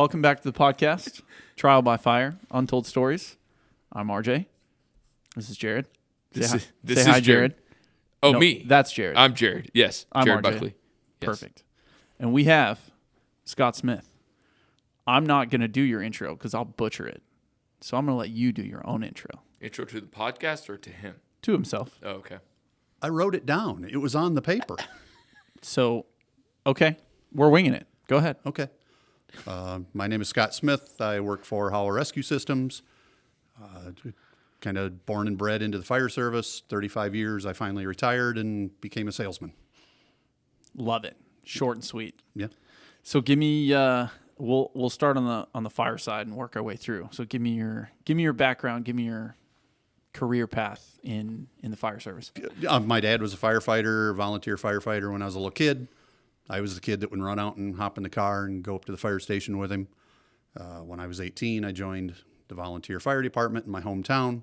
welcome back to the podcast, Trial by Fire, Untold Stories. I'm RJ. This is Jared. Say hi, Jared. Oh, No, me. That's Jared. I'm Jared. Yes, I'm Jared RJ. Buckley. Yes. Perfect. And we have Scott Smith. I'm not going to do your intro because I'll butcher it. So I'm going to let you do your own intro. Intro to the podcast or to him? To himself. Oh, okay. I wrote it down. It was on the paper. So, okay. We're winging it. Go ahead. Okay. My name is Scott Smith. I work for Howell Rescue Systems. Kind of born and bred into the fire service. 35 years. I finally retired and became a salesman. Love it. Short and sweet. Yeah. So give me we'll start on the fire side and work our way through. So give me your background, give me your career path in the fire service. My dad was a firefighter, volunteer firefighter when I was a little kid. I was the kid that would run out and hop in the car and go up to the fire station with him. When I was 18, I joined the volunteer fire department in my hometown.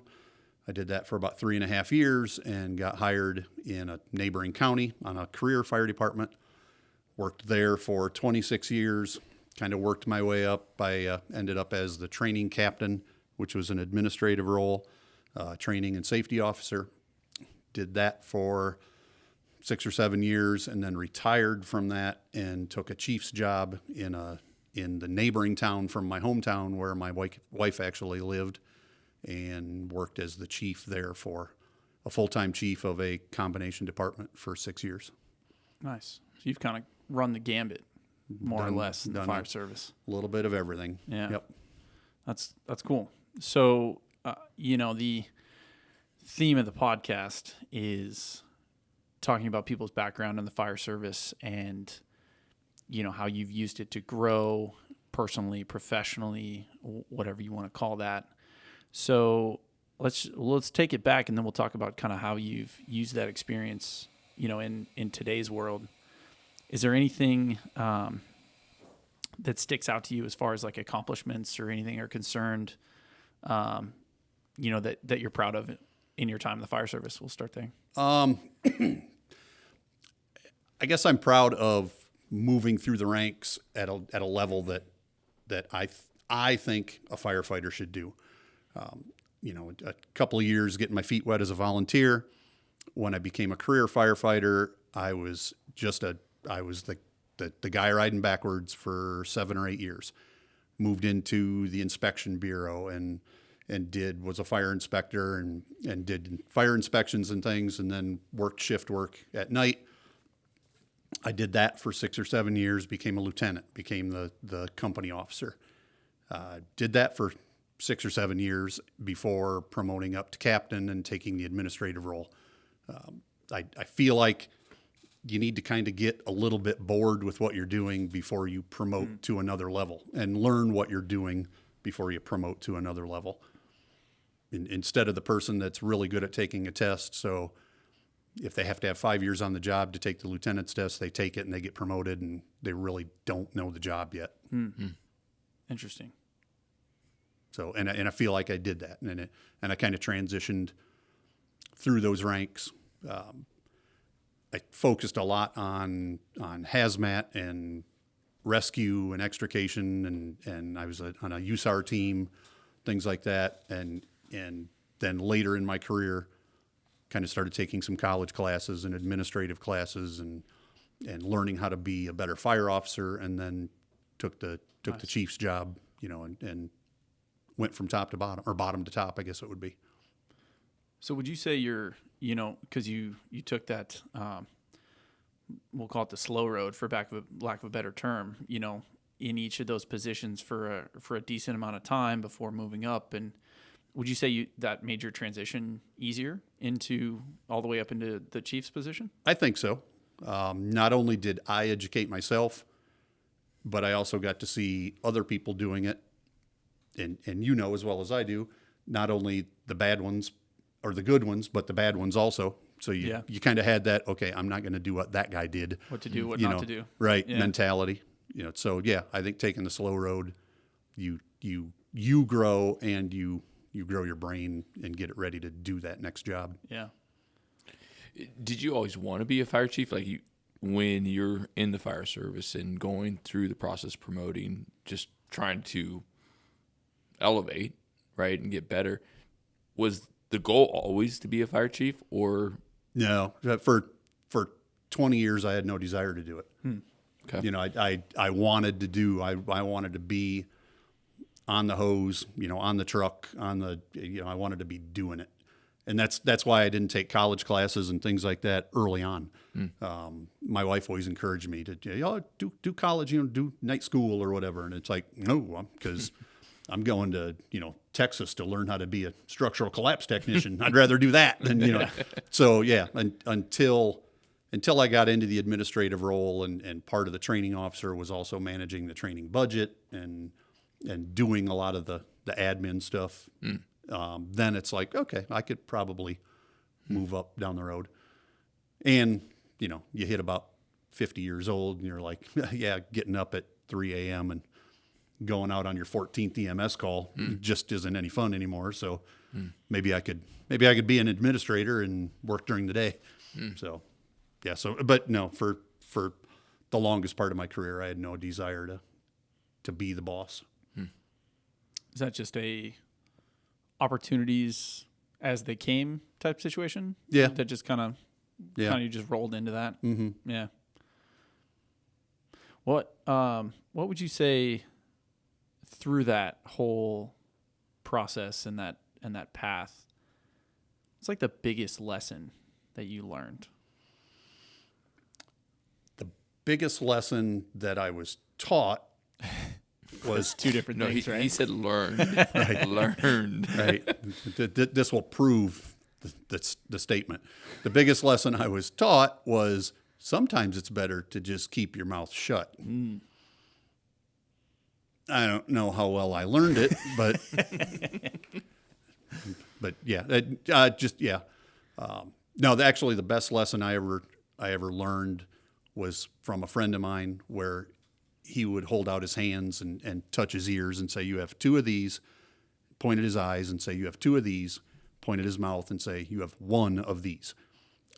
I did that for about 3.5 years and got hired in a neighboring county on a career fire department. Worked there for 26 years, kind of worked my way up. I ended up as the training captain, which was an administrative role, training and safety officer. Did that for 6 or 7 years and then retired from that and took a chief's job in the neighboring town from my hometown where my wife actually lived, and worked as the chief there for a full-time chief of a combination department for 6 years. Nice. So you've kind of run the gambit, more or less, in the fire service. A little bit of everything. Yeah. Yep. That's cool. So, the theme of the podcast is talking about people's background in the fire service and, how you've used it to grow personally, professionally, whatever you want to call that. So let's take it back, and then we'll talk about kind of how you've used that experience, in today's world. Is there anything that sticks out to you as far as like accomplishments or anything are concerned, that you're proud of in your time in the fire service? We'll start there. I guess I'm proud of moving through the ranks at a level that I think a firefighter should do. A couple of years getting my feet wet as a volunteer. When I became a career firefighter, I was the guy riding backwards for 7 or 8 years. Moved into the inspection bureau and was a fire inspector and did fire inspections and things, and then worked shift work at night. I did that for 6 or 7 years, became a lieutenant, became the company officer. Did that for 6 or 7 years before promoting up to captain and taking the administrative role. I feel like you need to kind of get a little bit bored with what you're doing before you promote to another level, and learn what you're doing before you promote to another level. Instead of the person that's really good at taking a test. So if they have to have 5 years on the job to take the lieutenant's test, they take it and they get promoted, and they really don't know the job yet. Mm-hmm. Interesting. So, and I feel like I did that, and I kind of transitioned through those ranks. I focused a lot on hazmat and rescue and extrication, and I was on a USAR team, things like that, and then later in my career, kind of started taking some college classes and administrative classes and learning how to be a better fire officer, and then took the chief's job, and went from top to bottom, or bottom to top, I guess it would be. So would you say you're, because you took that, we'll call it the slow road for lack of a better term, in each of those positions for a decent amount of time before moving up, and would you say that made your transition easier all the way up into the chief's position? I think so. Not only did I educate myself, but I also got to see other people doing it. And as well as I do, not only the bad ones or the good ones, but the bad ones also. So you kind of had that, okay, I'm not going to do what that guy did. What to do, what not to do. Right, yeah. Mentality. So yeah, I think taking the slow road, you grow, and you grow your brain and get it ready to do that next job. Yeah. Did you always want to be a fire chief? Like when you're in the fire service and going through the process promoting, just trying to elevate, right, and get better. Was the goal always to be a fire chief, or No, for 20 years I had no desire to do it. okay. You know, I wanted to do, I wanted to be on the hose, you know, on the truck, on the, you know, I wanted to be doing it. And that's why I didn't take college classes and things like that early on. My wife always encouraged me to, do college, you know, do night school or whatever. And it's like, no, because I'm going to, you know, Texas to learn how to be a structural collapse technician. I'd rather do that than, you know. So yeah, until I got into the administrative role, and part of the training officer was also managing the training budget and doing a lot of the admin stuff. Then it's like, okay, I could probably move up down the road. And, you know, you hit about 50 years old and you're like, yeah, getting up at 3 a.m. and going out on your 14th EMS call just isn't any fun anymore. So maybe I could be an administrator and work during the day. So, yeah. So, but no, for the longest part of my career, I had no desire to be the boss. Is that just a opportunities as they came type situation? Yeah. That just kind of you just rolled into that. Mm-hmm. Yeah. What would you say through that whole process and that path? It's like the biggest lesson that you learned. The biggest lesson that I was taught was two different things, right? He said learned. Right. Learned. Right. This will prove the statement. The biggest lesson I was taught was sometimes it's better to just keep your mouth shut. I don't know how well I learned it, but yeah, no, actually the best lesson I ever learned was from a friend of mine, where he would hold out his hands and touch his ears and say, you have two of these, point at his eyes and say, you have two of these, point at his mouth and say, you have one of these.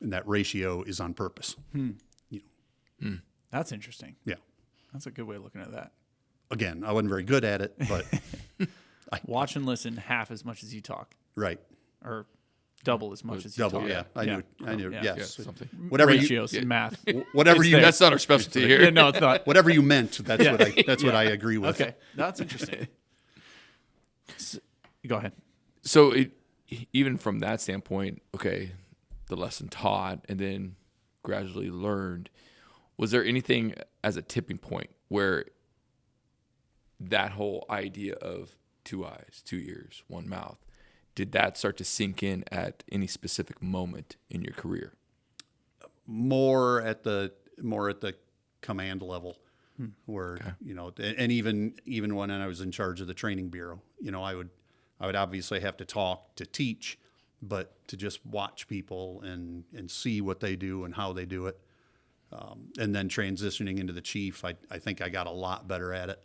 And that ratio is on purpose. You know. That's interesting. Yeah. That's a good way of looking at that. Again, I wasn't very good at it, but Watch and listen half as much as you talk, right. or double as much as you Double, talk. yeah. I knew. Yeah. Yes. Yeah, something. Whatever Ratios and math. whatever you That's not our specialty here. Yeah, no, it's not. whatever you meant, that's what I agree with. Okay, that's interesting. Go ahead. So even from that standpoint, okay, the lesson taught and then gradually learned, was there anything as a tipping point where that whole idea of 2 eyes, 2 ears, 1 mouth, did that start to sink in at any specific moment in your career? More at the command level, where you know, and even when I was in charge of the training bureau, you know, I would obviously have to talk, to teach, but to just watch people and see what they do and how they do it, and then transitioning into the chief, I think I got a lot better at it.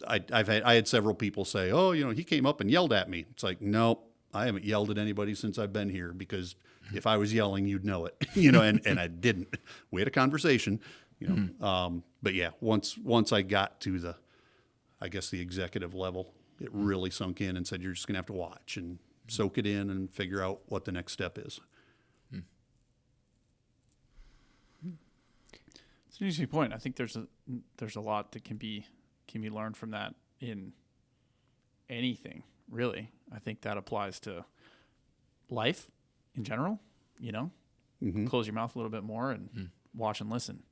I had several people say, oh, you know, he came up and yelled at me. It's like, no, I haven't yelled at anybody since I've been here, because if I was yelling, you'd know it, you know, and I didn't. We had a conversation, you know. But yeah, once I got to the executive level, it really sunk in and said, you're just going to have to watch and soak it in and figure out what the next step is. It's an interesting point. I think there's a lot that can be learned from that in anything, really. I think that applies to life in general, you know. Close your mouth a little bit more and watch and listen.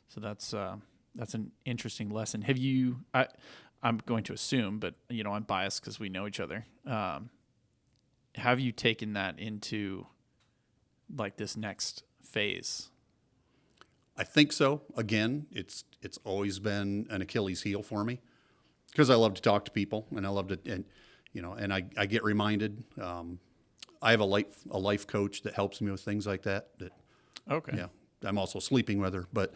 So that's an interesting lesson. Have you I'm going to assume, but you know, I'm biased because we know each other. Have you taken that into like this next phase? I think so. Again, it's always been an Achilles heel for me, because I love to talk to people and I love to, and you know, and I get reminded. I have a life coach that helps me with things like that. Okay. Yeah, I'm also sleeping with her, but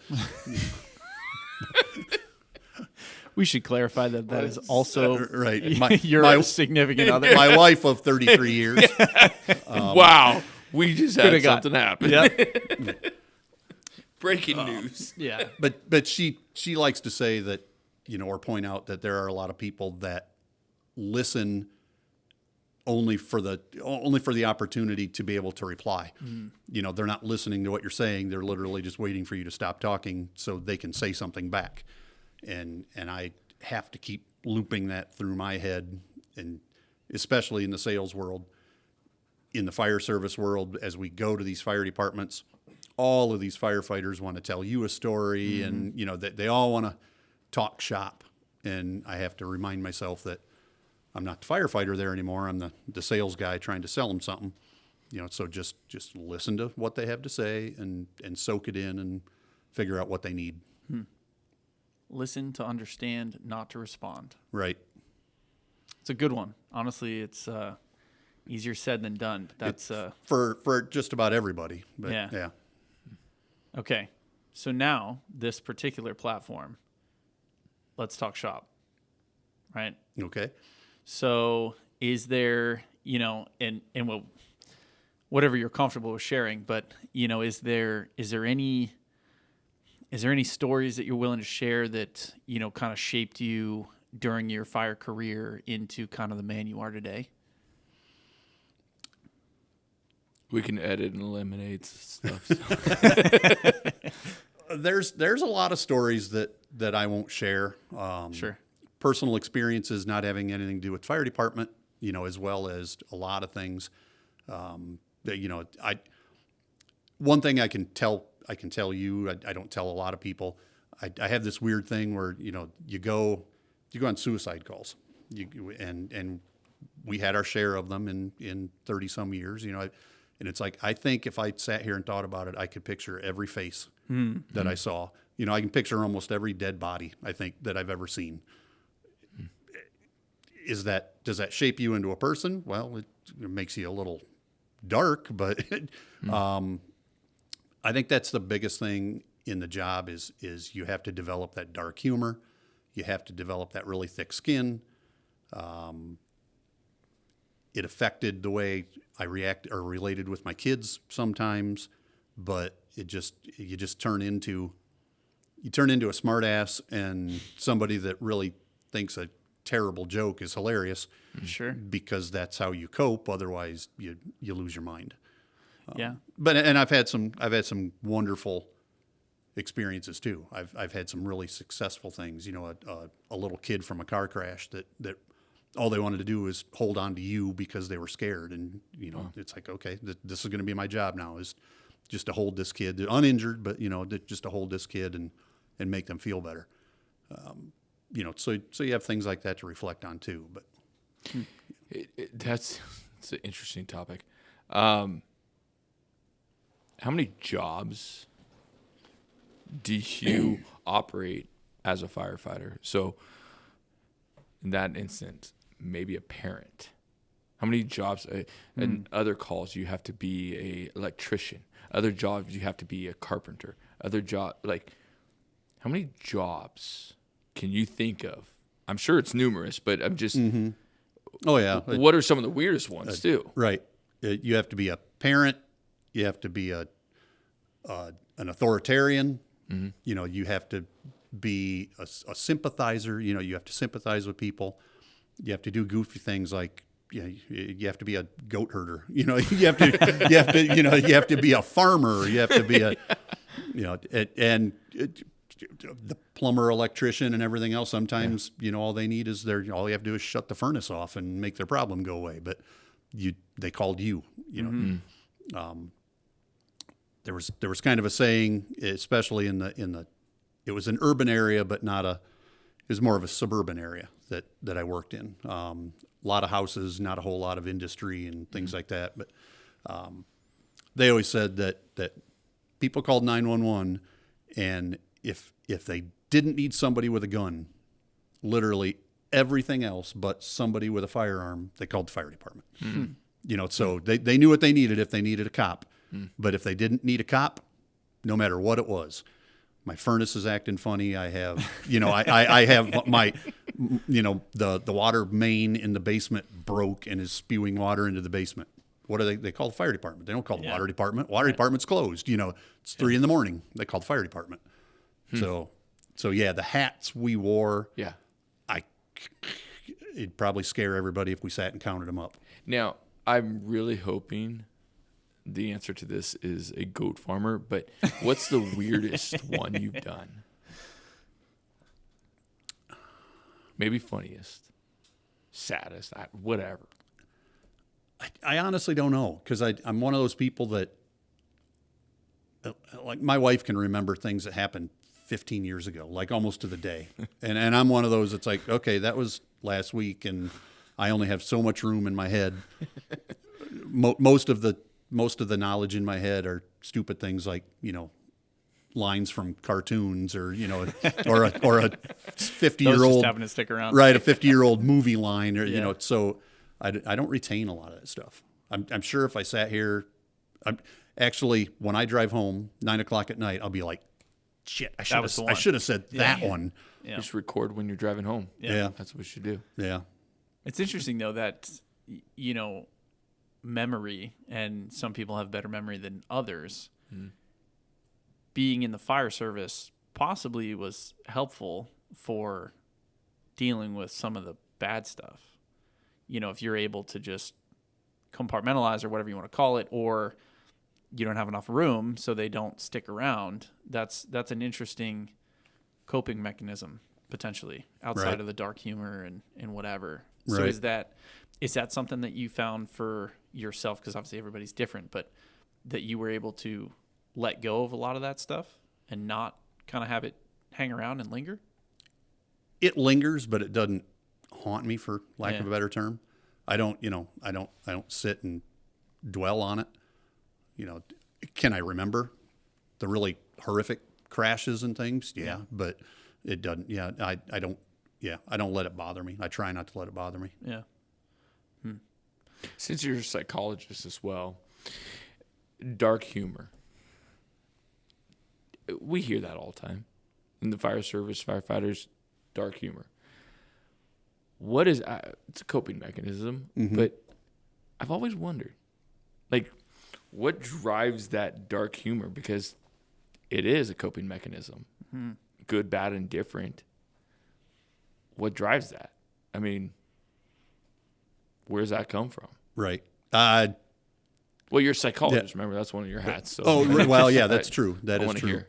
we should clarify that is also right. your significant other. My wife of 33 years. Wow, we just had something happen. Yeah. Breaking news. Yeah. But she likes to say that or point out that there are a lot of people that listen only for the opportunity to be able to reply. They're not listening to what you're saying. They're literally just waiting for you to stop talking so they can say something back. And I have to keep looping that through my head, and especially in the sales world, in the fire service world, as we go to these fire departments, all of these firefighters want to tell you a story, and they all want to talk shop. And I have to remind myself that I'm not the firefighter there anymore. I'm the sales guy trying to sell them something. So just listen to what they have to say and soak it in and figure out what they need. Listen to understand, not to respond. Right. It's a good one. Honestly, it's easier said than done. But that's for just about everybody. But yeah. Okay. So now this particular platform, let's talk shop. Right? Okay. So is there, and whatever you're comfortable with sharing, but is there any stories that you're willing to share that, kind of shaped you during your fire career into kind of the man you are today? We can edit and eliminate stuff. There's a lot of stories that I won't share. Sure. Personal experiences not having anything to do with fire department, as well as a lot of things. That one thing I can tell you, I don't tell a lot of people. I have this weird thing where you go on suicide calls, and we had our share of them in 30 some years, and it's like, I think if I sat here and thought about it, I could picture every face that I saw. I can picture almost every dead body, I think, that I've ever seen. Does that shape you into a person? Well, it makes you a little dark, but I think that's the biggest thing in the job is you have to develop that dark humor. You have to develop that really thick skin. It affected the way I react or related with my kids sometimes, but you just turn into a smart ass and somebody that really thinks a terrible joke is hilarious. Sure. Because that's how you cope. Otherwise you lose your mind. Yeah. And I've had some wonderful experiences too. I've had some really successful things, a little kid from a car crash that all they wanted to do was hold on to you because they were scared. And, It's like, okay, this is going to be my job now, is just to hold this kid. They're uninjured, but, just to hold this kid and make them feel better. So you have things like that to reflect on too. But it's an interesting topic. How many jobs do you operate as a firefighter? So in that instance, maybe a parent. How many jobs and other calls you have to be a electrician? Other jobs you have to be a carpenter. Other job, how many jobs can you think of? I'm sure it's numerous, but I'm just. Mm-hmm. Oh yeah. What are some of the weirdest ones too? Right. You have to be a parent. You have to be an authoritarian. Mm-hmm. You have to be a sympathizer. You have to sympathize with people. You have to do goofy things like, you have to be a goat herder. You have to be a farmer. You have to be the plumber, electrician, and everything else. Sometimes, all they need is all you have to do is shut the furnace off and make their problem go away. But they called you. There was kind of a saying, especially in the it was an urban area, but it was more of a suburban area that I worked in. A lot of houses, not a whole lot of industry and things like that. But they always said that people called 911, and if they didn't need somebody with a gun, literally everything else but somebody with a firearm, they called the fire department. Mm-hmm. So they knew what they needed if they needed a cop. Mm. But if they didn't need a cop, no matter what it was, my furnace is acting funny. I have, I have my, the water main in the basement broke and is spewing water into the basement. What do they call the fire department? They don't call the water department. Water department's closed. It's 3 a.m. They call the fire department. So So yeah, the hats we wore, Yeah. it'd probably scare everybody if we sat and counted them up. Now, I'm really hoping the answer to this is a goat farmer, but what's the weirdest one you've done? Maybe funniest, saddest, whatever. I honestly don't know, because I'm one of those people that, like, my wife can remember things that happened 15 years ago, like almost to the day. And I'm one of those that's like, okay, that was last week, and I only have so much room in my head. Most of the knowledge in my head are stupid things like, lines from cartoons, or or a 50-year-old just having to stick around, right? A 50-year-old movie line, or Yeah. So I don't retain a lot of that stuff. I'm sure if I sat here, actually, when I drive home 9:00 at night, I'll be like, shit, I should have said that one. Yeah. Just record when you're driving home. Yeah. That's what we should do. Yeah. It's interesting though that memory, and some people have better memory than others. Being in the fire service possibly was helpful for dealing with some of the bad stuff. If you're able to just compartmentalize, or whatever you want to call it, or you don't have enough room so they don't stick around, that's an interesting coping mechanism potentially outside Right. of the dark humor and whatever. So Right. is that something that you found for yourself, because obviously everybody's different, but that you were able to let go of a lot of that stuff and not kind of have it hang around and linger? It lingers, but it doesn't haunt me, for lack Yeah. of a better term. I don't sit and dwell on it. Can I remember the really horrific crashes and things? Yeah. But it doesn't. Yeah. I don't. Yeah. I don't let it bother me. I try not to let it bother me. Yeah. Since you're a psychologist as well, dark humor. We hear that all the time in the fire service, firefighters, dark humor. What is it's a coping mechanism, but I've always wondered, like, what drives that dark humor? Because it is a coping mechanism, good, bad, and different. What drives that? I mean, where does that come from? Right. Well, you're a psychologist. Remember, that's one of your hats. So Well, yeah, that's true. That I is wanna true. hear.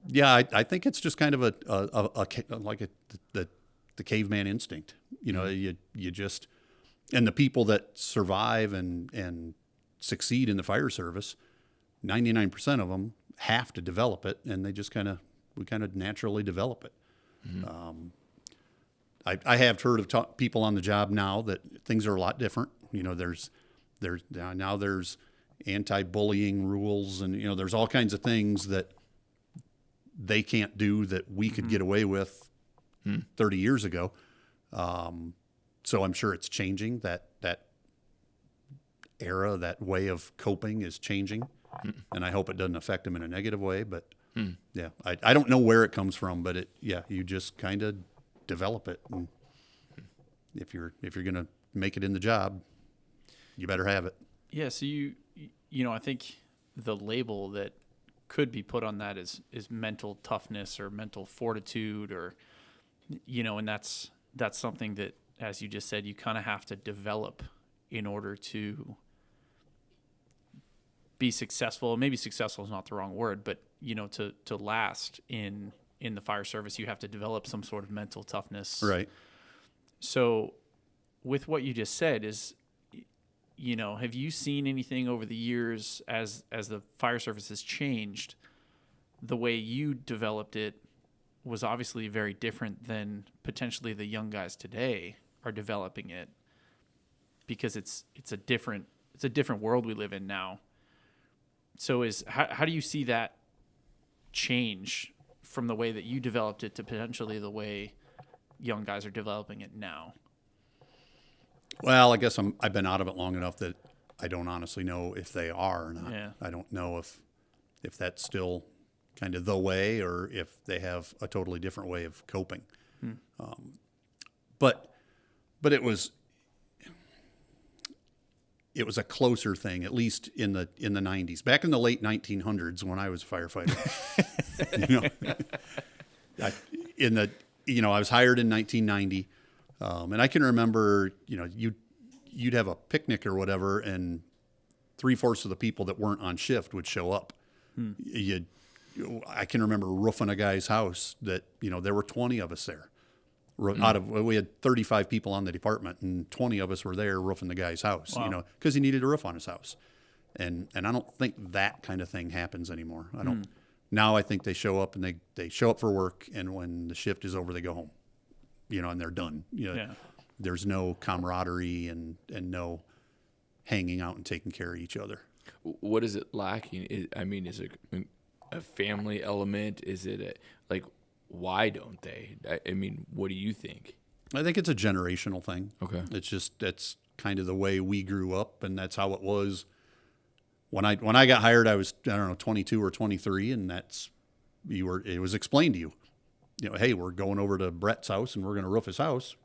Yeah, I think it's just kind of the caveman instinct. You just, and the people that survive and succeed in the fire service, 99% of them have to develop it, and they just we naturally develop it. I have heard of people on the job now that things are a lot different. There's anti-bullying rules, and there's all kinds of things that they can't do that we could get away with 30 years ago. So I'm sure it's changing. That era, that way of coping is changing, and I hope it doesn't affect them in a negative way. But yeah, I don't know where it comes from, but you just kind of develop it. And if you're gonna make it in the job, you better have it. Yeah. So I think the label that could be put on that is mental toughness or mental fortitude, or, and that's something that, as you just said, you kind of have to develop in order to be successful. Maybe successful is not the wrong word, but, to last in the fire service, you have to develop some sort of mental toughness. Right. So with what you just said is, have you seen anything over the years as the fire service has changed? The way you developed it was obviously very different than potentially the young guys today are developing it, because it's a different world we live in now. So how do you see that change from the way that you developed it to potentially the way young guys are developing it now? Well, I guess I've been out of it long enough that I don't honestly know if they are or not. Yeah. I don't know if that's still kind of the way, or if they have a totally different way of coping. But it was it was a closer thing, at least in the 90s. Back in the late 1900s when I was a firefighter, I was hired in 1990, and I can remember, you'd have a picnic or whatever, and 3/4 of the people that weren't on shift would show up. I can remember roofing a guy's house that, there were 20 of us there. We had 35 people on the department, and 20 of us were there roofing the guy's house, Wow. because he needed a roof on his house. And I don't think that kind of thing happens anymore. Now I think they show up and they show up for work, and when the shift is over, they go home, and they're done. Yeah. There's no camaraderie and no hanging out and taking care of each other. What is it lacking? Is it a family element? Is it why don't they? What do you think? I think it's a generational thing. Okay. That's kind of the way we grew up, and that's how it was. When I got hired, I was, 22 or 23, and it was explained to you, hey, we're going over to Brett's house and we're going to roof his house.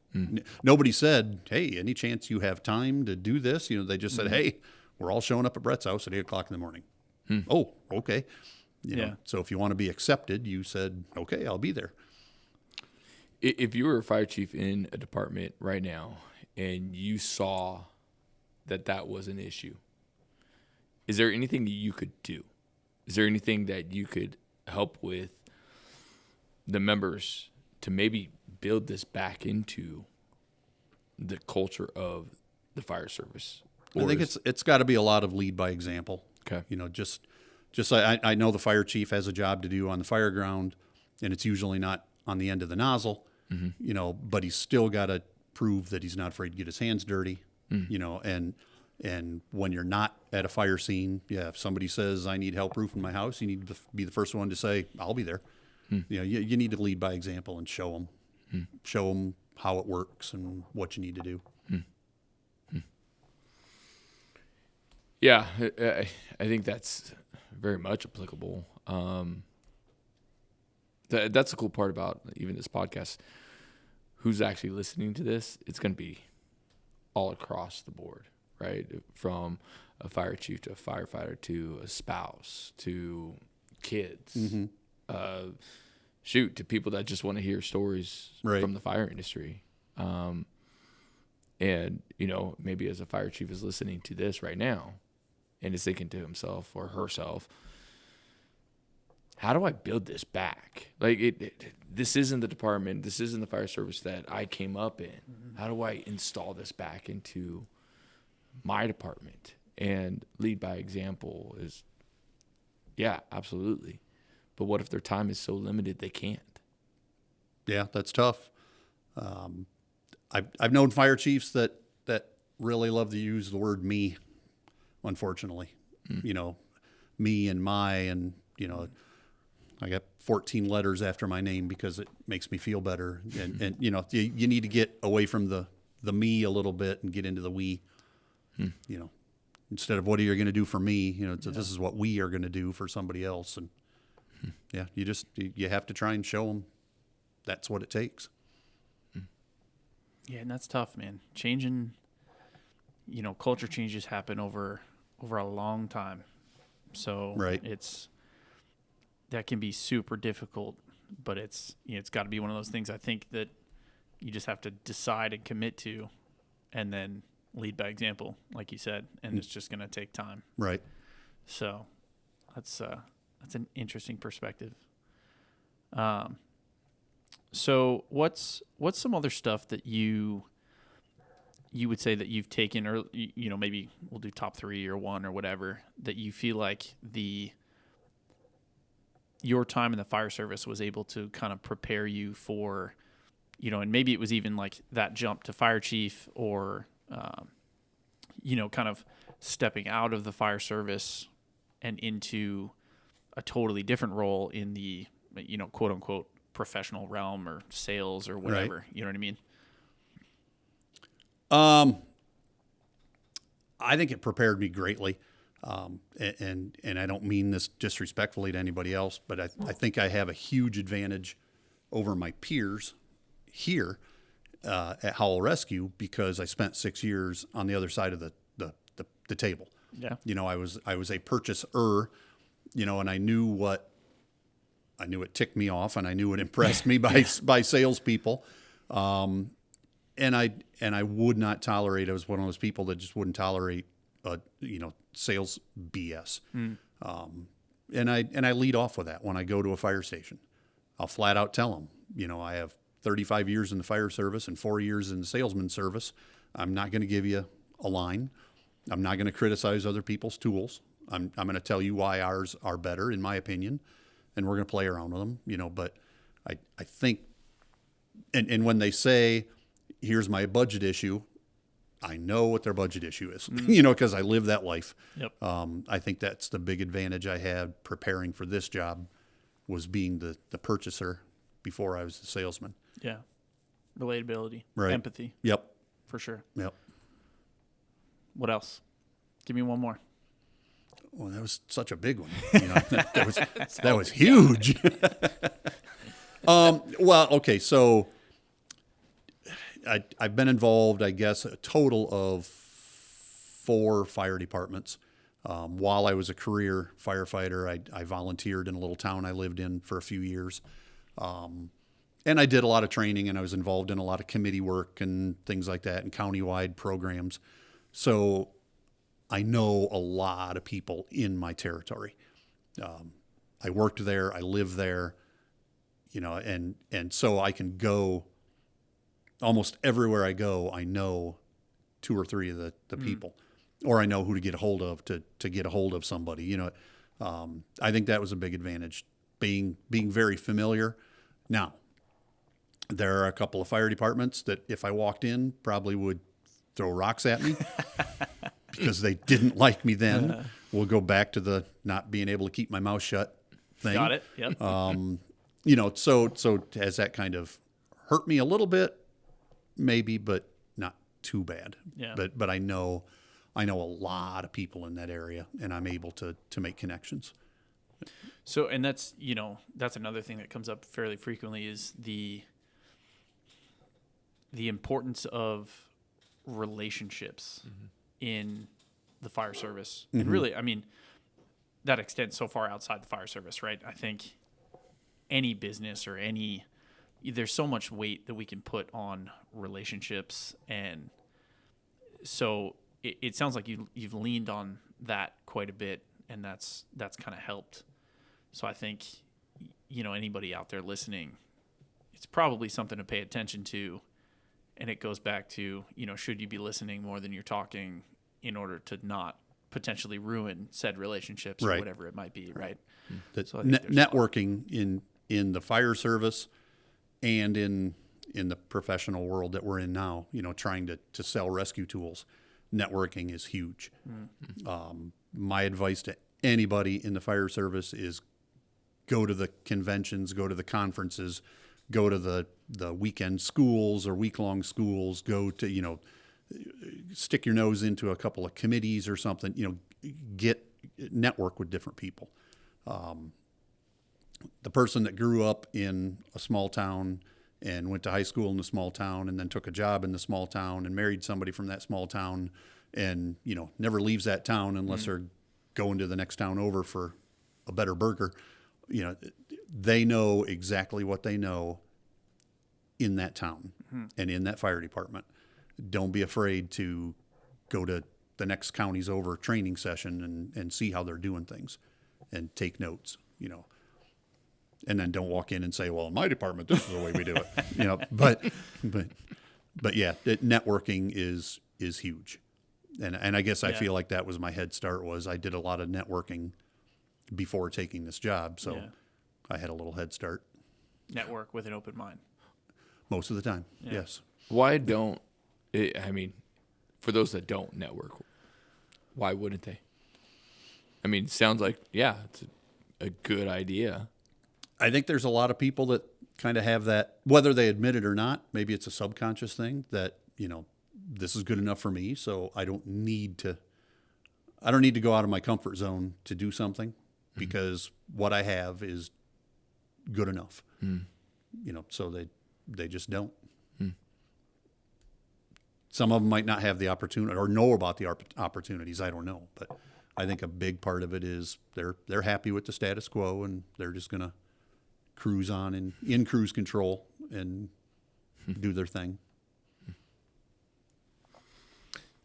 Nobody said, hey, any chance you have time to do this? They just said, hey, we're all showing up at Brett's house at 8:00 in the morning. Oh, okay. So if you want to be accepted, you said, okay, I'll be there. If you were a fire chief in a department right now and you saw that was an issue, is there anything that you could do? Is there anything that you could help with the members to maybe build this back into the culture of the fire service? I think it's got to be a lot of lead by example. Okay. Just I know the fire chief has a job to do on the fire ground, and it's usually not on the end of the nozzle, but he's still got to prove that he's not afraid to get his hands dirty, and when you're not at a fire scene, if somebody says, I need help roofing my house, you need to be the first one to say, I'll be there. You need to lead by example and show them how it works and what you need to do. Yeah, I think that's very much applicable. That's the cool part about even this podcast. Who's actually listening to this? It's going to be all across the board, right? From a fire chief to a firefighter to a spouse to kids. To people that just want to hear stories from the fire industry. And, maybe as a fire chief is listening to this right now and is thinking to himself or herself, how do I build this back? This isn't the department, this isn't the fire service that I came up in. How do I install this back into my department? And lead by example is, yeah, absolutely. But what if their time is so limited they can't? Yeah, that's tough. I've known fire chiefs that really love to use the word me, unfortunately. Me and my, and, I got 14 letters after my name because it makes me feel better. And you need to get away from the me a little bit and get into the we. Instead of what are you going to do for me, this is what we are going to do for somebody else. And you have to try and show them that's what it takes. Yeah, and that's tough, man. Changing, culture changes happen over a long time. So that can be super difficult, but it's got to be one of those things I think that you just have to decide and commit to, and then lead by example, like you said, and it's just going to take time. Right. So that's an interesting perspective. So what's some other stuff that you would say that you've taken, or maybe we'll do top 3 or 1 or whatever, that you feel like your time in the fire service was able to kind of prepare you for, and maybe it was even like that jump to fire chief, or kind of stepping out of the fire service and into a totally different role in the, quote unquote professional realm or sales or whatever. Right. You know what I mean? I think it prepared me greatly. And I don't mean this disrespectfully to anybody else, but I think I have a huge advantage over my peers here at Howell Rescue because I spent 6 years on the other side of the the table. Yeah. I was a purchaser, and I knew it ticked me off, and I knew it impressed me by salespeople. And I would not tolerate. I was one of those people that just wouldn't tolerate, sales BS. And I lead off with that when I go to a fire station. I'll flat out tell them, I have 35 years in the fire service and 4 years in the salesman service. I'm not going to give you a line. I'm not going to criticize other people's tools. I'm going to tell you why ours are better, in my opinion, and we're going to play around with them. But I think, and when they say, here's my budget issue, I know what their budget issue is, because I live that life. Yep. I think that's the big advantage I had preparing for this job, was being the purchaser before I was the salesman. Yeah. Relatability. Right. Empathy. Yep. For sure. Yep. What else? Give me one more. Well, that was such a big one. That was huge. Well, okay, so I've been involved, I guess, a total of 4 fire departments. While I was a career firefighter, I volunteered in a little town I lived in for a few years. And I did a lot of training, and I was involved in a lot of committee work and things like that, and countywide programs. So I know a lot of people in my territory. I worked there, I lived there, and so I can go almost everywhere I go. I know 2 or 3 of the people, or I know who to get a hold of to get a hold of somebody. I think that was a big advantage, being very familiar. Now, there are a couple of fire departments that if I walked in probably would throw rocks at me because they didn't like me then. We'll go back to the not being able to keep my mouth shut thing. Got it. Yep. So has that kind of hurt me a little bit? Maybe, but not too bad. Yeah. But I know a lot of people in that area, and I'm able to make connections. So, and that's another thing that comes up fairly frequently is the importance of relationships in the fire service. And really, I mean, that extends so far outside the fire service, right? I think any business or there's so much weight that we can put on relationships. And so it sounds like you've leaned on that quite a bit, and that's kind of helped. So I think, anybody out there listening, it's probably something to pay attention to. And it goes back to, should you be listening more than you're talking in order to not potentially ruin said relationships or whatever it might be, right? So networking in the fire service and in the professional world that we're in now, trying to sell rescue tools, networking is huge. My advice to anybody in the fire service is go to the conventions, go to the conferences, go to the weekend schools or week-long schools, go to, stick your nose into a couple of committees or something, network with different people. The person that grew up in a small town and went to high school in a small town and then took a job in the small town and married somebody from that small town and, never leaves that town unless they're going to the next town over for a better burger, they know exactly what they know in that town and in that fire department. Don't be afraid to go to the next county's over training session and see how they're doing things and take notes, and then don't walk in and say, well, in my department, this is the way we do it, but yeah, networking is huge. And I guess I feel like that was my head start. Was I did a lot of networking before taking this job. So I had a little head start. Network with an open mind. Most of the time, yes. Why don't, for those that don't network, why wouldn't they? It sounds like, it's a good idea. I think there's a lot of people that kind of have that, whether they admit it or not, maybe it's a subconscious thing that, this is good enough for me, so I don't need to go out of my comfort zone to do something because what I have is good enough. So they just don't. Some of them might not have the opportunity or know about the opportunities. I don't know, but I think a big part of it is they're happy with the status quo and they're just going to cruise on and in cruise control and do their thing.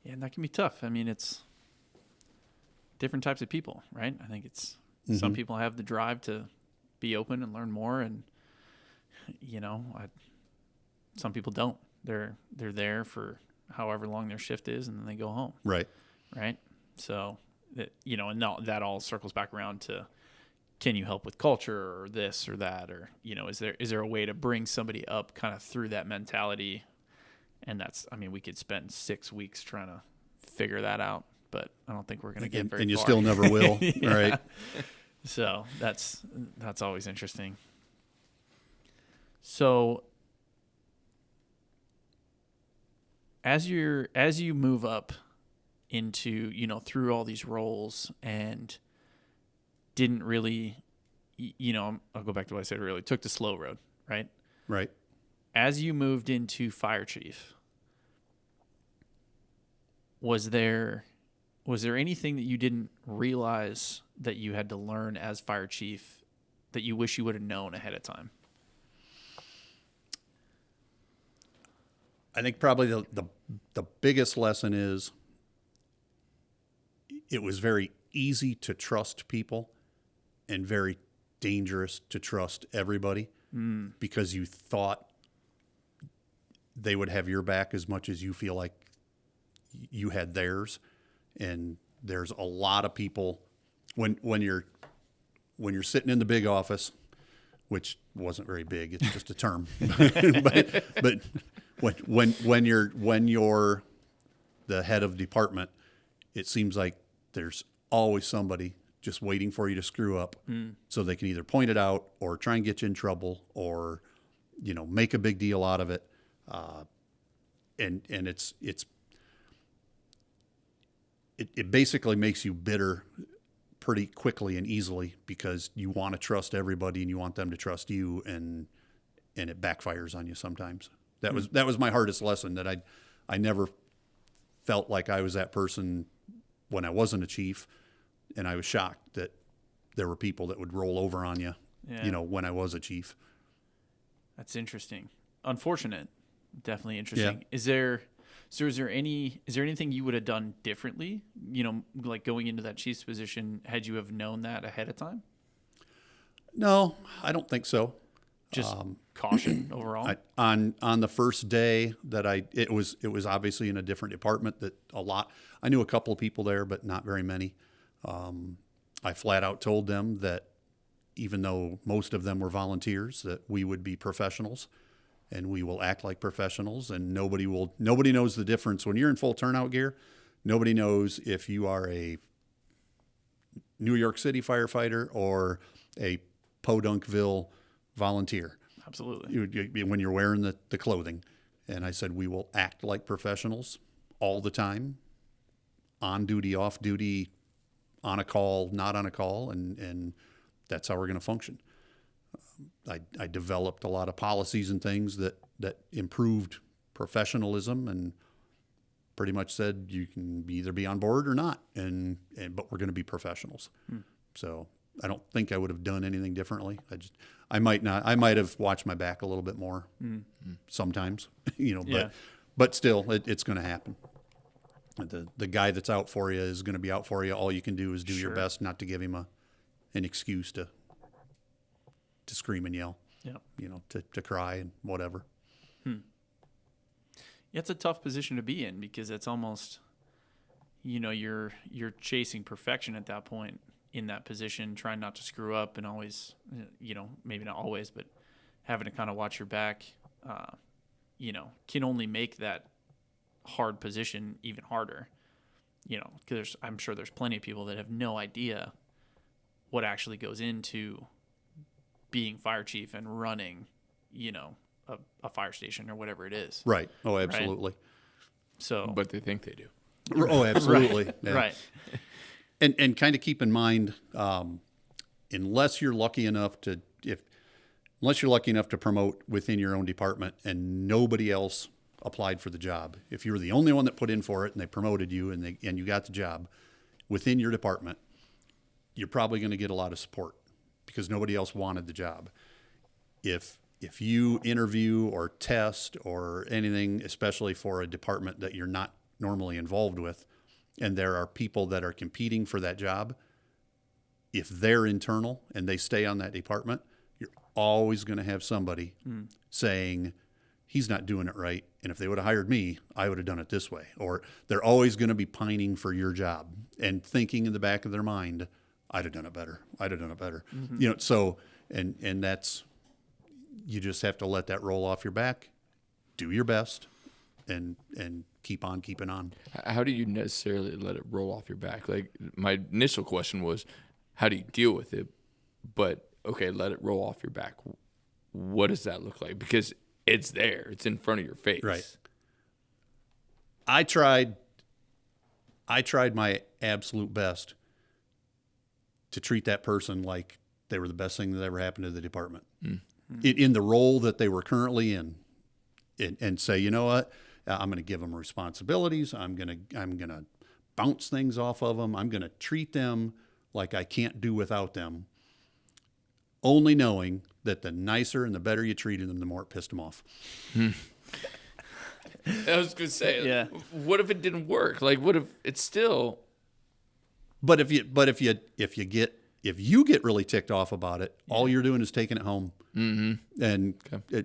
Yeah, and that can be tough. I mean, it's different types of people, right? I think it's some people have the drive to be open and learn more, and some people don't. They're there for however long their shift is, and then they go home. Right. So and now that all circles back around to, can you help with culture or this or that, or is there a way to bring somebody up kind of through that mentality? And we could spend 6 weeks trying to figure that out, but I don't think we're going to get very far. And you still never will, right? So that's always interesting. So as you move up into, through all these roles and didn't really, I'll go back to what I said earlier, took the slow road, right? Right. As you moved into fire chief, was there anything that you didn't realize that you had to learn as fire chief that you wish you would have known ahead of time? I think probably the biggest lesson is it was very easy to trust people and very dangerous to trust everybody because you thought they would have your back as much as you feel like you had theirs. And there's a lot of people when you're sitting in the big office, which wasn't very big, it's just a term, but when you're the head of department, it seems like there's always somebody just waiting for you to screw up so they can either point it out or try and get you in trouble or, make a big deal out of it. And it basically makes you bitter pretty quickly and easily because you want to trust everybody and you want them to trust you, and it backfires on you sometimes. That was my hardest lesson, that I never felt like I was that person when I wasn't a chief, and I was shocked that there were people that would roll over on you, when I was a chief. That's interesting. Unfortunate. Definitely interesting. Yeah. Is there anything you would have done differently, like going into that chief's position, had you have known that ahead of time? No, I don't think so. Just caution overall. On the first day that it was obviously in a different department I knew a couple of people there, but not very many. I flat out told them that even though most of them were volunteers, that we would be professionals and we will act like professionals, and nobody knows the difference when you're in full turnout gear. Nobody knows if you are a New York City firefighter or a Podunkville volunteer. Absolutely. When you're wearing the clothing. And I said, we will act like professionals all the time, on duty, off duty, on a call, not on a call, and that's how we're going to function. I developed a lot of policies and things that improved professionalism, and pretty much said you can either be on board or not, but we're going to be professionals. So I don't think I would have done anything differently. I might have watched my back a little bit more sometimes, but still it's going to happen. The guy that's out for you is going to be out for you. All you can do is do your best not to give him an excuse to scream and yell, to cry and whatever. Yeah, it's a tough position to be in because it's almost, you're chasing perfection at that point in that position, trying not to screw up and always, maybe not always, but having to kind of watch your back, can only make that hard position even harder, because I'm sure there's plenty of people that have no idea what actually goes into being fire chief and running, a fire station or whatever it is. Right. Oh, absolutely. Right? So, but they think they do. Oh, absolutely. Right. Yeah. Right. And kind of keep in mind, unless you're lucky enough to promote within your own department and nobody else applied for the job. If you were the only one that put in for it and they promoted you and you got the job within your department, you're probably going to get a lot of support because nobody else wanted the job. If you interview or test or anything, especially for a department that you're not normally involved with, and there are people that are competing for that job, if they're internal and they stay on that department, you're always going to have somebody saying, he's not doing it right. And if they would have hired me, I would have done it this way. Or they're always going to be pining for your job and thinking in the back of their mind, I'd have done it better. I'd have done it better. You know, so, and that's, you just have to let that roll off your back, do your best, and keep on keeping on. How do you necessarily let it roll off your back? Like, my initial question was, how do you deal with it? But okay, let it roll off your back. What does that look like? Because it's there, it's in front of your face. Right. I tried my absolute best to treat that person like they were the best thing that ever happened to the department. In the role that they were currently in, and say, you know what, I'm going to give them responsibilities. I'm going to bounce things off of them. I'm going to treat them like I can't do without them. Only knowing that the nicer and the better you treated them, the more it pissed them off. I was going to say, Yeah. What if it didn't work? Like, what if it's still? But if you get really ticked off about it, all you're doing is taking it home. Mm-hmm. And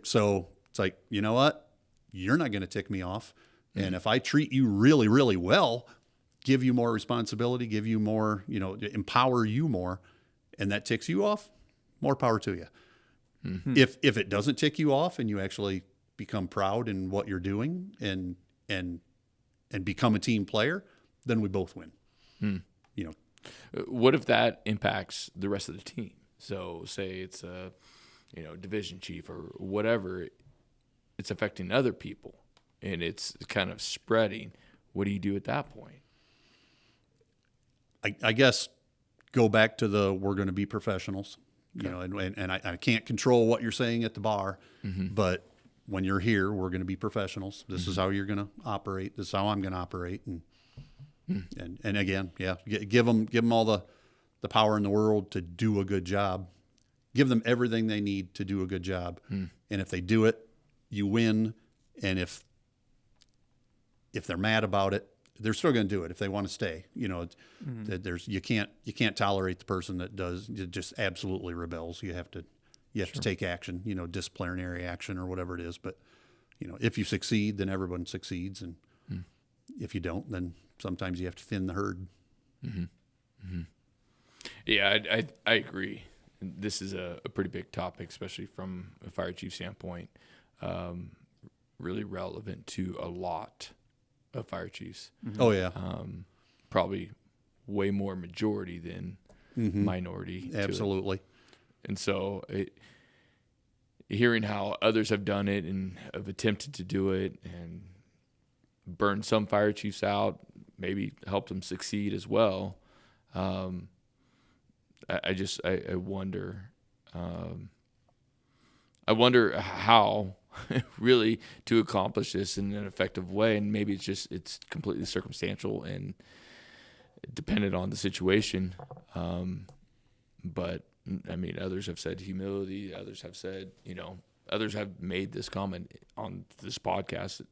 so it's like, you know what? You're not going to tick me off. Mm-hmm. And if I treat you really, really well, give you more responsibility, give you more, empower you more, and that ticks you off, more power to you. Mm-hmm. If it doesn't tick you off and you actually become proud in what you're doing and become a team player, then we both win. What if that impacts the rest of the team? So say it's a, division chief or whatever, it's affecting other people and it's kind of spreading. What do you do at that point? I guess go back to we're going to be professionals, and I can't control what you're saying at the bar, but when you're here, we're going to be professionals. This is how you're going to operate. This is how I'm going to operate. And again, give them all the power in the world to do a good job. Give them everything they need to do a good job. And if they do it, you win. And if they're mad about it, they're still going to do it if they want to stay. You can't tolerate the person that just absolutely rebels. You have to take action, disciplinary action or whatever it is. But if you succeed, then everyone succeeds, and if you don't, then sometimes you have to thin the herd. Yeah, I agree. This is a pretty big topic, especially from a fire chief standpoint. Really relevant to a lot of fire chiefs. Oh yeah, probably way more majority than minority. Absolutely. And so, hearing how others have done it and have attempted to do it and burn some fire chiefs out, maybe help them succeed as well. I wonder. I wonder how really to accomplish this in an effective way, and maybe it's completely circumstantial and dependent on the situation. But I mean, others have said humility. Others have said, others have made this comment on this podcast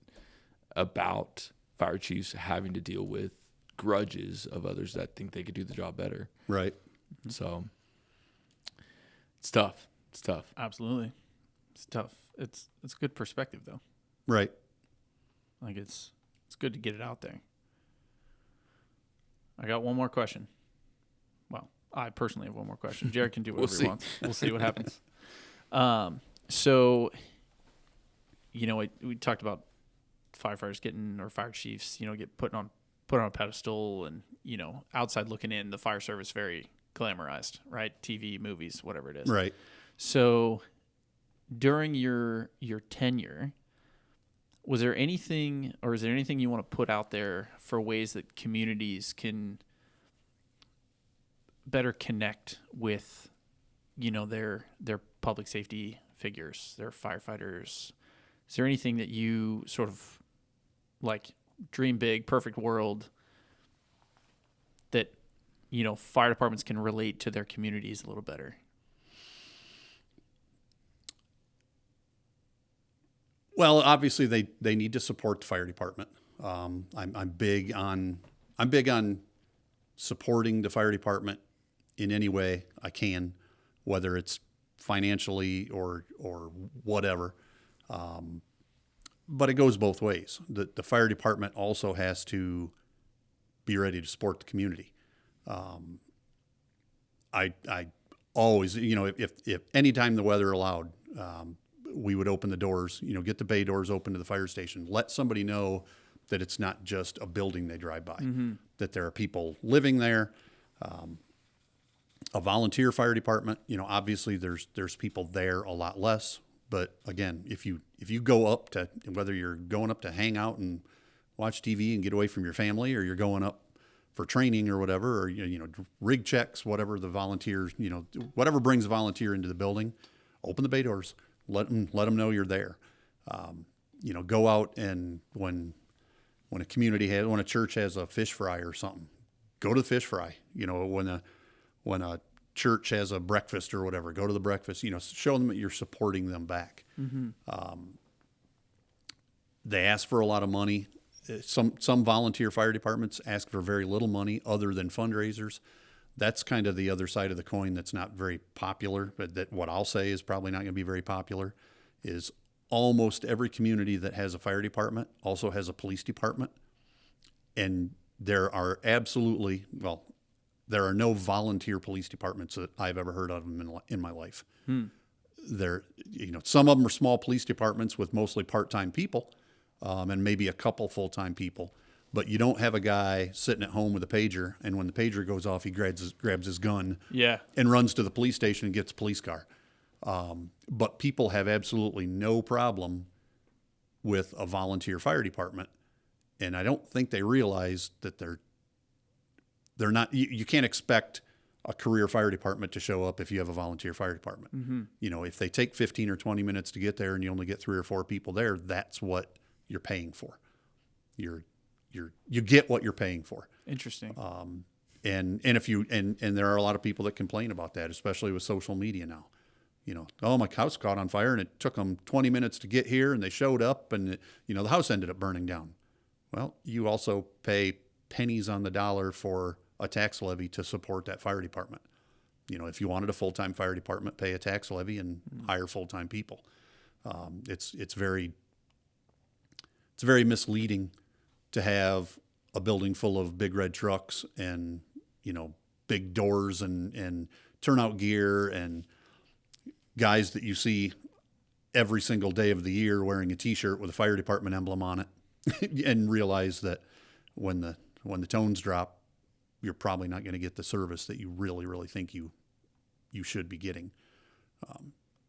about fire chiefs having to deal with grudges of others that think they could do the job better. Right. So it's tough. It's tough. Absolutely. It's tough. It's good perspective though. Right. Like it's good to get it out there. I got one more question. Well, I personally have one more question. Jared can do whatever he wants. We'll see what happens. So, we talked about firefighters or fire chiefs, get put on a pedestal, and outside looking in, the fire service very glamorized, right? TV, movies, whatever it is. Right. So, during your tenure, is there anything you want to put out there for ways that communities can better connect with, their public safety figures, their firefighters, Is there anything that you sort of like dream big, perfect world that, fire departments can relate to their communities a little better? Well, obviously they need to support the fire department. I'm big on supporting the fire department in any way I can, whether it's financially or whatever. But it goes both ways. The fire department also has to be ready to support the community. I always, if any time the weather allowed, we would open the doors, get the bay doors open to the fire station, let somebody know that it's not just a building they drive by, that there are people living there. A volunteer fire department, obviously there's people there a lot less. But again, if you go up to, whether you're going up to hang out and watch TV and get away from your family, or you're going up for training or whatever, or rig checks, whatever the volunteers, whatever brings a volunteer into the building, open the bay doors, let them know you're there. Go out, and when a church has a fish fry or something, go to the fish fry. When a church has a breakfast or whatever, go to the breakfast. Show them that you're supporting them back. They ask for a lot of money. Some volunteer fire departments ask for very little money other than fundraisers. That's kind of the other side of the coin that's not very popular, but that what I'll say is probably not going to be very popular, is almost every community that has a fire department also has a police department. And there are no volunteer police departments that I've ever heard of them in my life. Some of them are small police departments with mostly part-time people, and maybe a couple full-time people. But you don't have a guy sitting at home with a pager, and when the pager goes off, he grabs his gun and runs to the police station and gets a police car. But people have absolutely no problem with a volunteer fire department, and I don't think they realize that they're not. You can't expect a career fire department to show up if you have a volunteer fire department. If they take 15 or 20 minutes to get there and you only get 3 or 4 people there, that's what you're paying for. You get what you're paying for. Interesting. And there are a lot of people that complain about that, especially with social media now. Oh, my house caught on fire and it took them 20 minutes to get here, and they showed up, and the house ended up burning down. Well, you also pay pennies on the dollar for a tax levy to support that fire department. If you wanted a full-time fire department, pay a tax levy and hire full-time people. It's very misleading to have a building full of big red trucks and, big doors and turnout gear and guys that you see every single day of the year wearing a T-shirt with a fire department emblem on it, and realize that when the tones drop, you're probably not going to get the service that you really, really think you should be getting.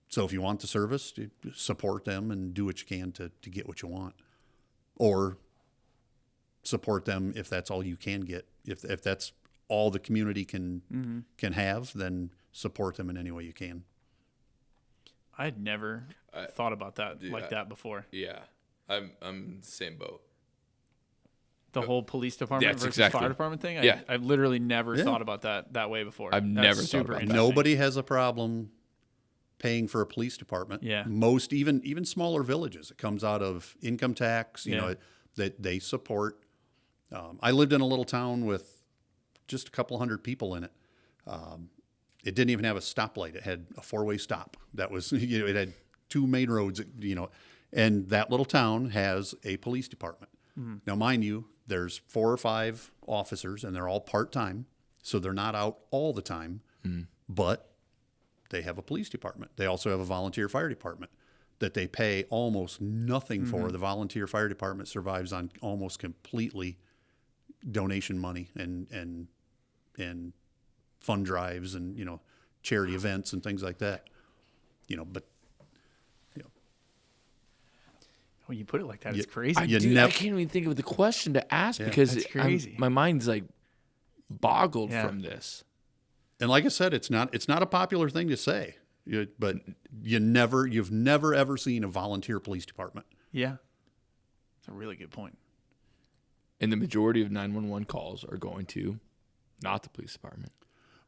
So if you want the service, support them and do what you can to get what you want, or support them if that's all you can get. If that's all the community can have, then support them in any way you can. I had never thought about that that before. Yeah, I'm in the same boat. The whole police department versus fire department thing? I've literally never thought about that way before. I've never thought about that. Nobody has a problem paying for a police department. Yeah. Most, even smaller villages, it comes out of income tax, that they support. I lived in a little town with just a couple hundred people in it. It didn't even have a stoplight. It had a 4-way stop. That was, it had 2 main roads, and that little town has a police department. Now, mind you, there's 4 or 5 officers, and they're all part-time, so they're not out all the time, but they have a police department. They also have a volunteer fire department that they pay almost nothing for. The volunteer fire department survives on almost completely donation money and fund drives and, charity events and things like that, When you put it like that, it's crazy. I can't even think of the question to ask because that's crazy. My mind's like boggled from this. And like I said, it's not a popular thing to say. But you've never ever seen a volunteer police department. Yeah. That's a really good point. And the majority of 911 calls are going to not the police department.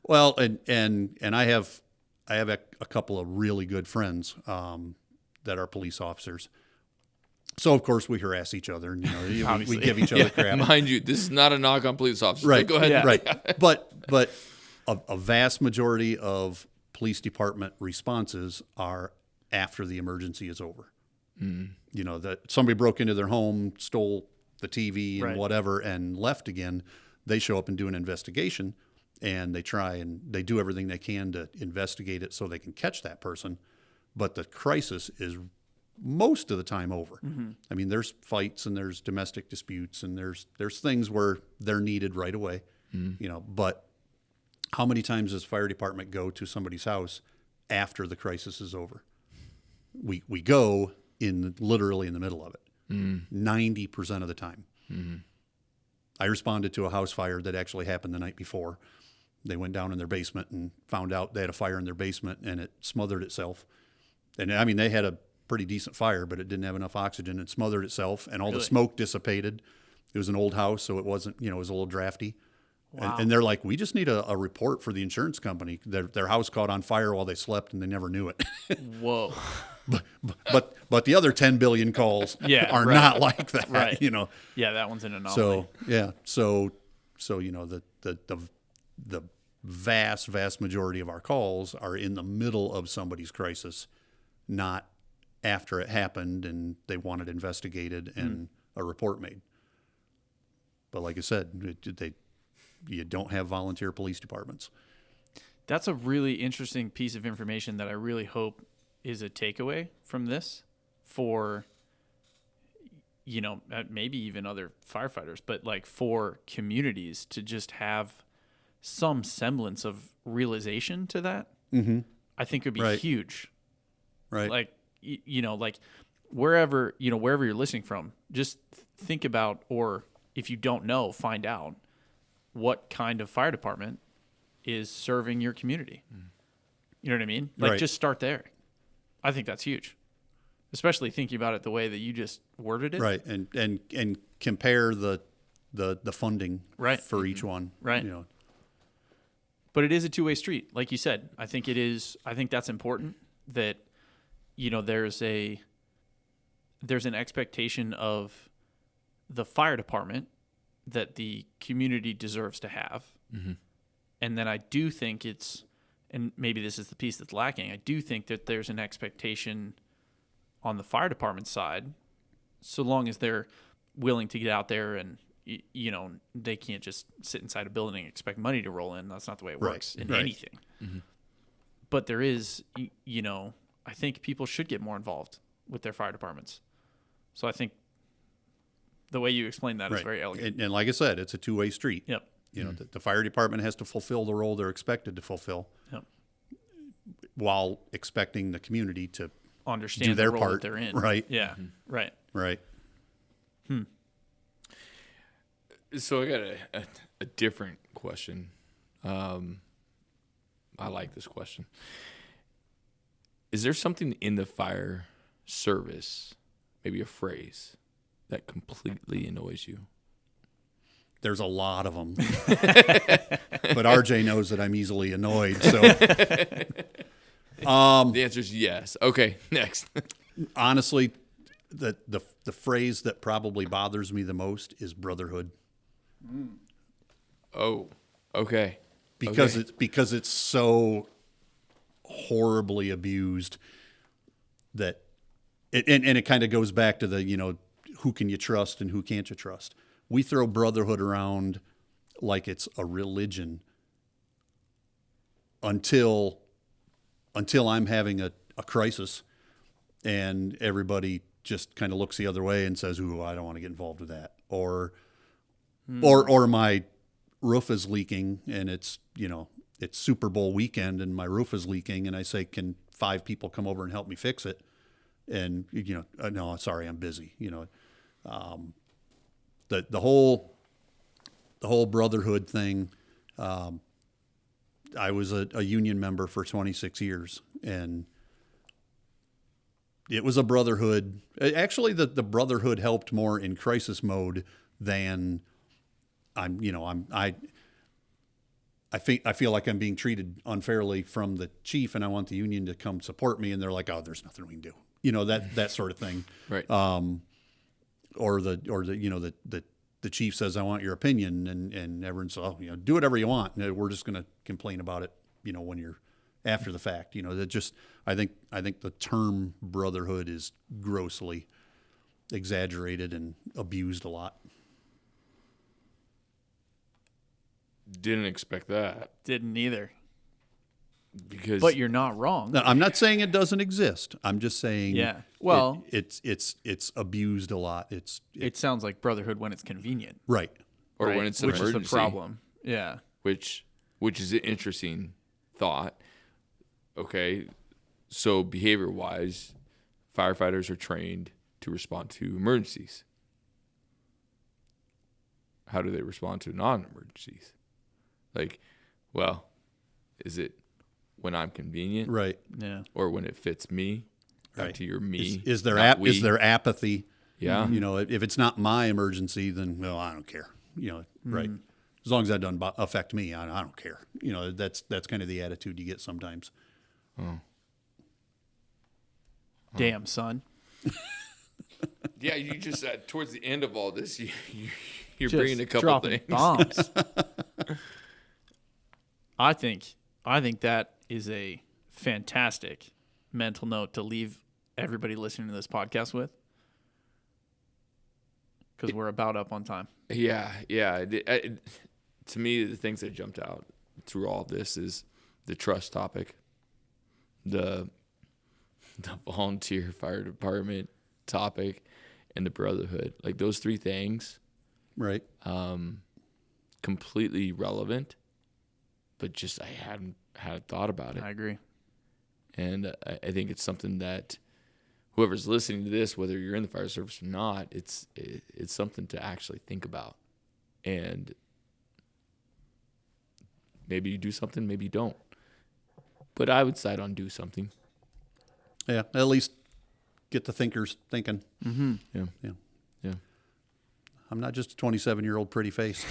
Well, and I have a couple of really good friends that are police officers. So of course we harass each other, and we give each other crap. Mind you, this is not a knock on police officers. Right. Go ahead. Yeah. Right. But a vast majority of police department responses are after the emergency is over. That somebody broke into their home, stole the TV and Right. whatever, and left again. They show up and do an investigation, and they do everything they can to investigate it so they can catch that person. But the crisis is most of the time over. I mean, there's fights and there's domestic disputes and there's things where they're needed right away. But how many times does fire department go to somebody's house after the crisis is over? We go literally in the middle of it. 90% of the time. I responded to a house fire that actually happened the night before. They went down in their basement and found out they had a fire in their basement, and it smothered itself. And I mean, they had a pretty decent fire, but it didn't have enough oxygen. It smothered itself, and all the smoke dissipated. It was an old house, so it wasn't, it was a little drafty. Wow. And they're like, we just need a report for the insurance company. Their house caught on fire while they slept, and they never knew it. Whoa. But the other 10 billion calls are right. not like that. Right. Yeah, that one's an anomaly. So the vast majority of our calls are in the middle of somebody's crisis, not after it happened and they want it investigated and a report made. But like I said, you don't have volunteer police departments. That's a really interesting piece of information that I really hope is a takeaway from this for, maybe even other firefighters, but like for communities to just have some semblance of realization to that. I think would be Right. huge. Right. Like, like wherever you're listening from, just think about, or if you don't know, find out what kind of fire department is serving your community. You know what I mean? Like, Right. just start there. I think that's huge, especially thinking about it the way that you just worded it. Right. And compare the funding Right. for each one. Right. But it is a two-way street, like you said. I think it is. I think that's important. That there's an expectation of the fire department that the community deserves to have, and then I do think and maybe this is the piece that's lacking. I do think that there's an expectation on the fire department side, so long as they're willing to get out there and they can't just sit inside a building and expect money to roll in. That's not the way it works in anything. But there is, I think people should get more involved with their fire departments. So I think the way you explained that is very elegant. And like I said, it's a two-way street. Yep. The fire department has to fulfill the role they're expected to fulfill, Yep. while expecting the community to Understand do their the role part. that they're in. Right. Yeah. Right. Right. So I got a different question. I like this question. Is there something in the fire service, maybe a phrase, that completely annoys you? There's a lot of them. But RJ knows that I'm easily annoyed. So The answer is yes. Okay, next. honestly, the phrase that probably bothers me the most is brotherhood. Oh, okay. Because Okay. it's so horribly abused that it kind of goes back to the who can you trust and who can't you trust. We throw brotherhood around like it's a religion until I'm having a crisis and everybody just kind of looks the other way and says, "Ooh, I don't want to get involved with that," or my roof is leaking and it's Super Bowl weekend and my roof is leaking and I say, "Can 5 people come over and help me fix it?" And no, sorry, I'm busy. The whole brotherhood thing, I was a union member for 26 years, and it was a brotherhood. Actually, the brotherhood helped more in crisis mode than I feel like I'm being treated unfairly from the chief, and I want the union to come support me, and they're like, "Oh, there's nothing we can do," that sort of thing. Right. Or the chief says, "I want your opinion," and everyone says, "Oh, do whatever you want. We're just going to complain about it, when you're after the fact." That just I think the term brotherhood is grossly exaggerated and abused a lot. Didn't expect that. Didn't either. Because But you're not wrong. Now, I'm not saying it doesn't exist. I'm just saying, Yeah. Well, it's abused a lot. it sounds like brotherhood when it's convenient. Right. or right? when it's an Which emergency, is the problem. Yeah. which is an interesting thought. Okay, so behavior wise, firefighters are trained to respond to emergencies. How do they respond to non-emergencies? Like, well, is it when I'm convenient, Right. Yeah. or when it fits me? Back Right. to your me. Is there not we. is there apathy? Yeah. If it's not my emergency, then I don't care. Right. As long as that doesn't affect me, I don't care. That's kind of the attitude you get sometimes. Damn, son. Yeah, you just towards the end of all this, you're Just bringing a couple dropping things. bombs. I think that is a fantastic mental note to leave everybody listening to this podcast with, because we're about up on time. Yeah. To me, the things that jumped out through all of this is the trust topic, the volunteer fire department topic, and the brotherhood. Like those three things, Right. completely relevant, but just I hadn't thought about it. I agree. And I think it's something that whoever's listening to this, whether you're in the fire service or not, it's something to actually think about. And maybe you do something, maybe you don't. But I would side on do something. Yeah. At least get the thinkers thinking. Mm-hmm. Yeah. I'm not just a 27-year-old pretty face.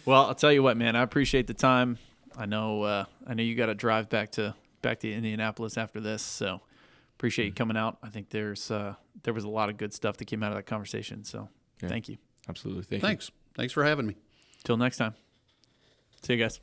Well, I'll tell you what, man. I appreciate the time. I know you got to drive back to Indianapolis after this, so appreciate you coming out. I think there was a lot of good stuff that came out of that conversation. So Yeah. Thank you. Absolutely. Thanks. Thanks for having me. Till next time. See you guys.